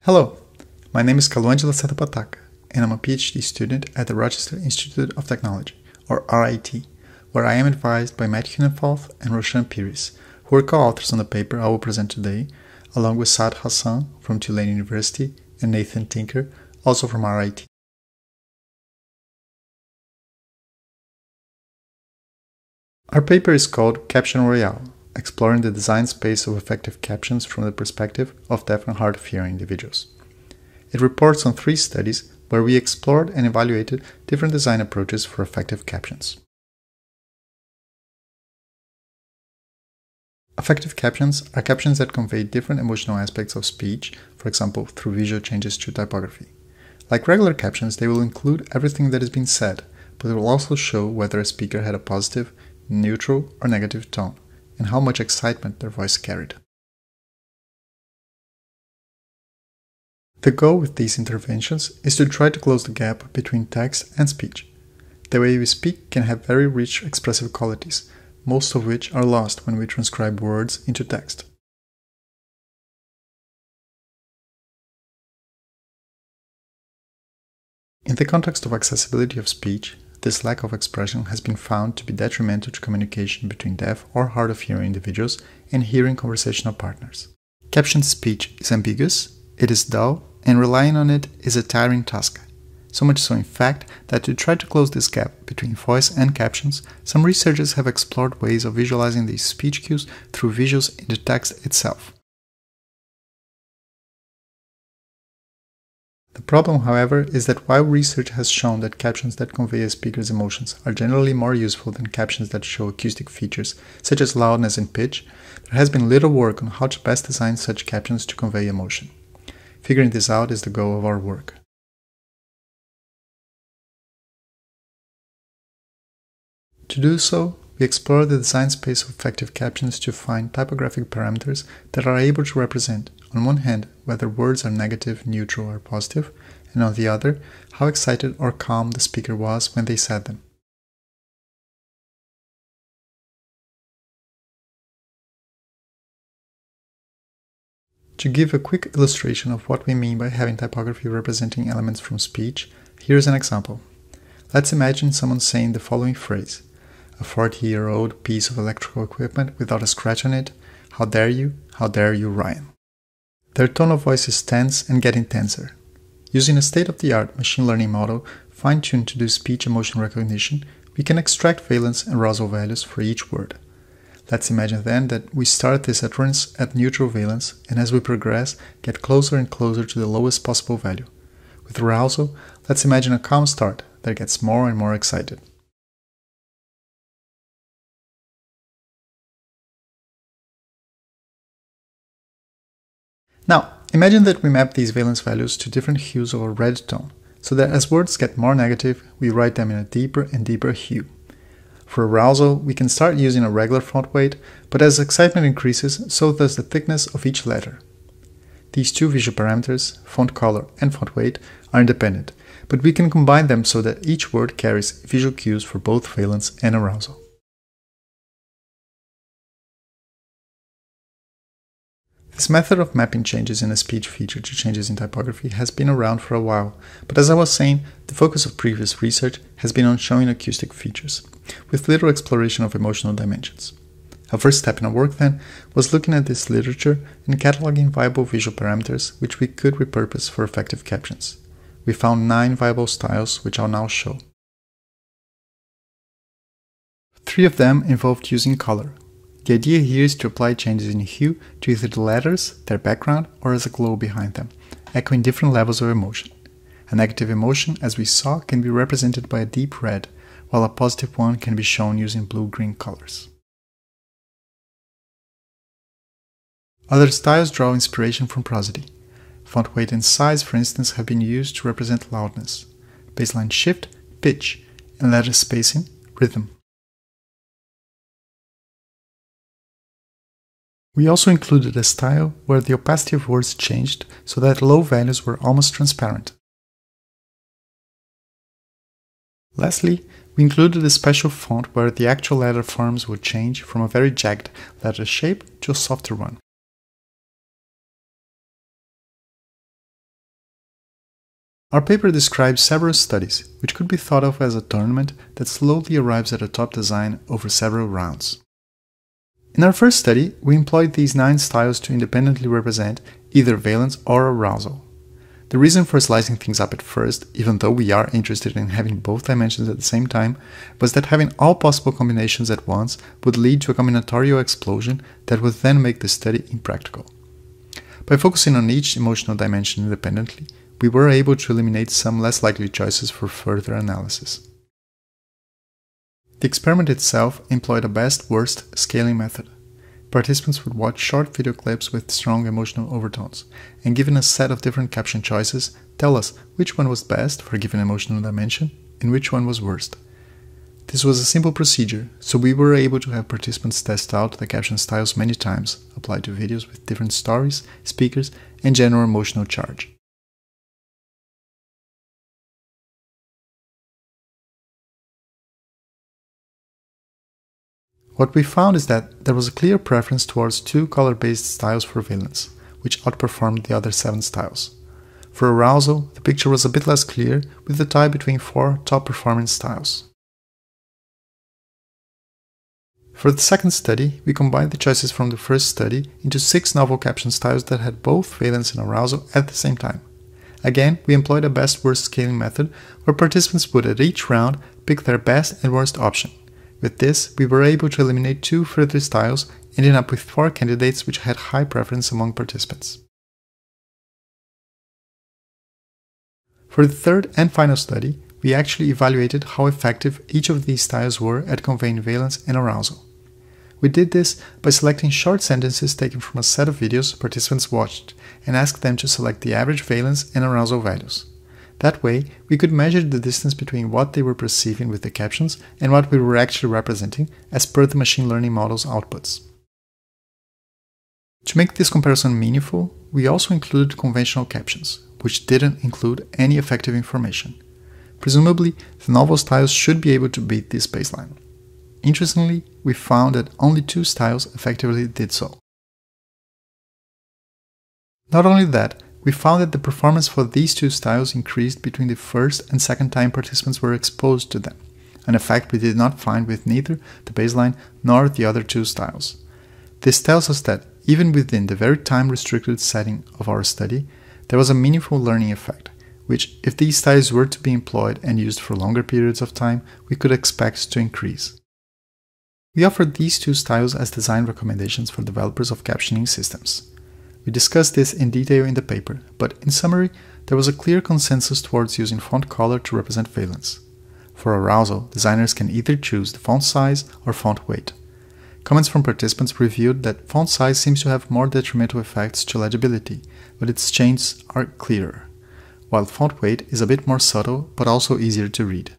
Hello, my name is Kaluangela Satapataka, and I'm a PhD student at the Rochester Institute of Technology, or RIT, where I am advised by Matt Hunenfalth and Roshan Pires, who are co-authors on the paper I will present today, along with Saad Hassan from Tulane University and Nathan Tinker, also from RIT. Our paper is called Caption Royale, exploring the design space of effective captions from the perspective of deaf and hard of hearing individuals. It reports on 3 studies where we explored and evaluated different design approaches for effective captions. Effective captions are captions that convey different emotional aspects of speech, for example, through visual changes to typography. Like regular captions, they will include everything that has been said, but they will also show whether a speaker had a positive, neutral, or negative tone, and how much excitement their voice carried. The goal with these interventions is to try to close the gap between text and speech. The way we speak can have very rich expressive qualities, most of which are lost when we transcribe words into text. In the context of accessibility of speech, this lack of expression has been found to be detrimental to communication between deaf or hard of hearing individuals and hearing conversational partners. Captioned speech is ambiguous, it is dull, and relying on it is a tiring task. So much so, in fact, that to try to close this gap between voice and captions, some researchers have explored ways of visualizing these speech cues through visuals in the text itself. The problem, however, is that while research has shown that captions that convey a speaker's emotions are generally more useful than captions that show acoustic features, such as loudness and pitch, there has been little work on how to best design such captions to convey emotion. Figuring this out is the goal of our work. To do so, we explore the design space of effective captions to find typographic parameters that are able to represent, on one hand, whether words are negative, neutral, or positive, and on the other, how excited or calm the speaker was when they said them. To give a quick illustration of what we mean by having typography representing elements from speech, here's an example. Let's imagine someone saying the following phrase: a 40-year-old piece of electrical equipment without a scratch on it, how dare you, Ryan. Their tone of voice is tense and getting tenser. Using a state-of-the-art machine learning model fine-tuned to do speech emotion recognition, we can extract valence and arousal values for each word. Let's imagine then that we start this utterance at neutral valence and as we progress, get closer and closer to the lowest possible value. With arousal, let's imagine a calm start that gets more and more excited. Now, imagine that we map these valence values to different hues of a red tone, so that as words get more negative, we write them in a deeper and deeper hue. For arousal, we can start using a regular font weight, but as excitement increases, so does the thickness of each letter. These 2 visual parameters, font color and font weight, are independent, but we can combine them so that each word carries visual cues for both valence and arousal. This method of mapping changes in a speech feature to changes in typography has been around for a while, but as I was saying, the focus of previous research has been on showing acoustic features, with little exploration of emotional dimensions. Our first step in our work then was looking at this literature and cataloging viable visual parameters which we could repurpose for effective captions. We found 9 viable styles which I'll now show. 3 of them involved using color. The idea here is to apply changes in hue to either the letters, their background, or as a glow behind them, echoing different levels of emotion. A negative emotion, as we saw, can be represented by a deep red, while a positive one can be shown using blue-green colors. Other styles draw inspiration from prosody. Font weight and size, for instance, have been used to represent loudness, baseline shift, pitch, and letter spacing, rhythm. We also included a style where the opacity of words changed so that low values were almost transparent. Lastly, we included a special font where the actual letter forms would change from a very jagged letter shape to a softer one. Our paper describes several studies, which could be thought of as a tournament that slowly arrives at a top design over several rounds. In our first study, we employed these 9 styles to independently represent either valence or arousal. The reason for slicing things up at first, even though we are interested in having both dimensions at the same time, was that having all possible combinations at once would lead to a combinatorial explosion that would then make the study impractical. By focusing on each emotional dimension independently, we were able to eliminate some less likely choices for further analysis. The experiment itself employed a best-worst scaling method. Participants would watch short video clips with strong emotional overtones, and given a set of different caption choices, tell us which one was best for a given emotional dimension and which one was worst. This was a simple procedure, so we were able to have participants test out the caption styles many times, applied to videos with different stories, speakers, and general emotional charge. What we found is that there was a clear preference towards 2 color-based styles for valence, which outperformed the other 7 styles. For arousal, the picture was a bit less clear, with the tie between 4 top-performing styles. For the second study, we combined the choices from the first study into 6 novel caption styles that had both valence and arousal at the same time. Again, we employed a best-worst scaling method, where participants would at each round pick their best and worst option. With this, we were able to eliminate 2 further styles, ending up with 4 candidates which had high preference among participants. For the third and final study, we actually evaluated how effective each of these styles were at conveying valence and arousal. We did this by selecting short sentences taken from a set of videos participants watched and asked them to select the average valence and arousal values. That way, we could measure the distance between what they were perceiving with the captions and what we were actually representing as per the machine learning model's outputs. To make this comparison meaningful, we also included conventional captions, which didn't include any effective information. Presumably, the novel styles should be able to beat this baseline. Interestingly, we found that only 2 styles effectively did so. Not only that, we found that the performance for these 2 styles increased between the first and second time participants were exposed to them, an effect we did not find with neither the baseline nor the other 2 styles. This tells us that, even within the very time-restricted setting of our study, there was a meaningful learning effect, which, if these styles were to be employed and used for longer periods of time, we could expect to increase. We offered these 2 styles as design recommendations for developers of captioning systems. We discussed this in detail in the paper, but in summary, there was a clear consensus towards using font color to represent valence. For arousal, designers can either choose the font size or font weight. Comments from participants revealed that font size seems to have more detrimental effects to legibility, but its changes are clearer, while font weight is a bit more subtle but also easier to read.